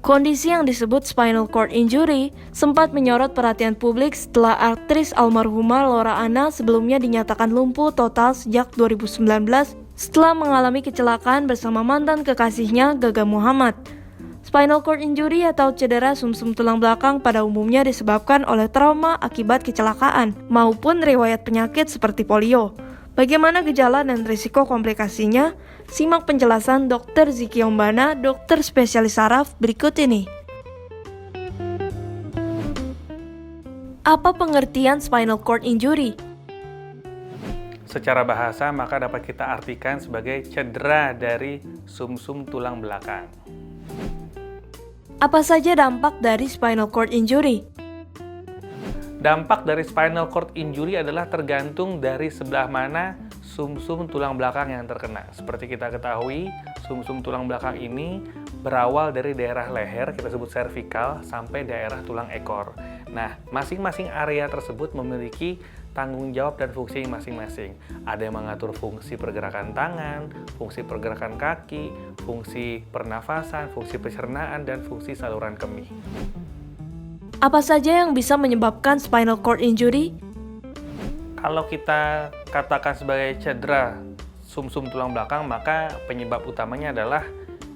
Kondisi yang disebut spinal cord injury sempat menyorot perhatian publik setelah aktris almarhumah Laura Anna sebelumnya dinyatakan lumpuh total sejak 2019 setelah mengalami kecelakaan bersama mantan kekasihnya Gaga Muhammad. Spinal cord injury atau cedera sumsum tulang belakang pada umumnya disebabkan oleh trauma akibat kecelakaan maupun riwayat penyakit seperti polio. Bagaimana gejala dan risiko komplikasinya? Simak penjelasan Dr. Ziki Ombana, dokter spesialis saraf berikut ini. Apa pengertian spinal cord injury? Secara bahasa maka dapat kita artikan sebagai cedera dari sumsum tulang belakang. Apa saja dampak dari spinal cord injury? Dampak dari spinal cord injury adalah tergantung dari sebelah mana sumsum tulang belakang yang terkena. Seperti kita ketahui, sumsum tulang belakang ini berawal dari daerah leher, kita sebut cervical, sampai daerah tulang ekor. Nah, masing-masing area tersebut memiliki tanggung jawab dan fungsi masing-masing. Ada yang mengatur fungsi pergerakan tangan, fungsi pergerakan kaki, fungsi pernafasan, fungsi pencernaan, dan fungsi saluran kemih. Apa saja yang bisa menyebabkan spinal cord injury? Kalau kita katakan sebagai cedera sumsum tulang belakang, maka penyebab utamanya adalah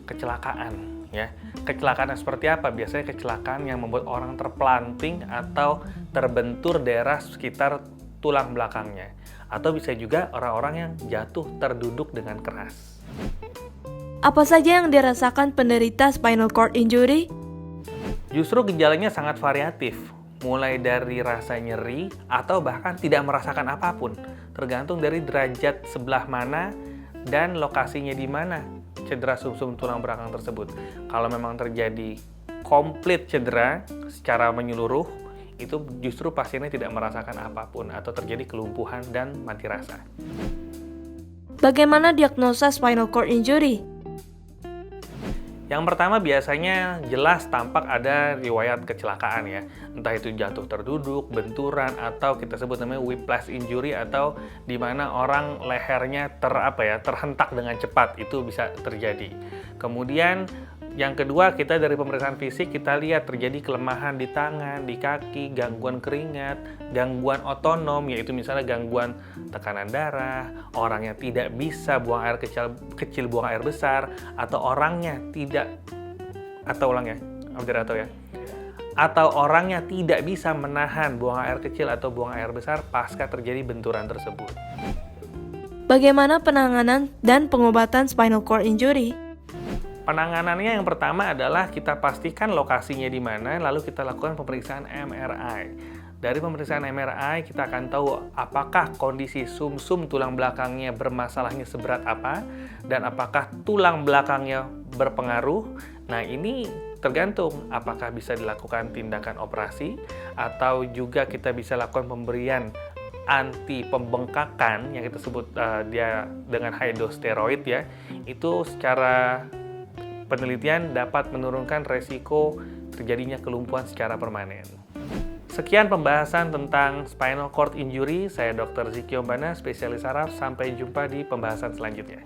kecelakaan. Ya, kecelakaan seperti apa? Biasanya kecelakaan yang membuat orang terpelanting atau terbentur daerah sekitar tulang belakangnya. Atau bisa juga orang-orang yang jatuh terduduk dengan keras. Apa saja yang dirasakan penderita spinal cord injury? Justru gejalanya sangat variatif, mulai dari rasa nyeri atau bahkan tidak merasakan apapun, tergantung dari derajat sebelah mana dan lokasinya di mana cedera sumsum tulang belakang tersebut. Kalau memang terjadi komplit cedera secara menyeluruh, itu justru pasiennya tidak merasakan apapun atau terjadi kelumpuhan dan mati rasa. Bagaimana diagnosa spinal cord injury? Yang pertama biasanya jelas tampak ada riwayat kecelakaan ya. Entah itu jatuh terduduk, benturan, atau kita sebut namanya whiplash injury, atau di mana orang lehernya terhentak dengan cepat, itu bisa terjadi. Kemudian yang kedua, kita dari pemeriksaan fisik kita lihat terjadi kelemahan di tangan, di kaki, gangguan keringat, gangguan otonom, yaitu misalnya gangguan tekanan darah, orangnya tidak bisa buang air kecil buang air besar, atau orangnya tidak bisa menahan buang air kecil atau buang air besar pasca terjadi benturan tersebut. Bagaimana penanganan dan pengobatan spinal cord injury? Penanganannya yang pertama adalah kita pastikan lokasinya di mana, lalu kita lakukan pemeriksaan MRI. Dari pemeriksaan MRI kita akan tahu apakah kondisi sumsum tulang belakangnya bermasalahnya seberat apa, dan apakah tulang belakangnya berpengaruh. Nah, ini tergantung apakah bisa dilakukan tindakan operasi, atau juga kita bisa lakukan pemberian anti pembengkakan yang kita sebut dia dengan high dose steroid ya. Itu secara penelitian dapat menurunkan resiko terjadinya kelumpuhan secara permanen. Sekian pembahasan tentang spinal cord injury. Saya Dr. Ziki Ombana, spesialis saraf. Sampai jumpa di pembahasan selanjutnya.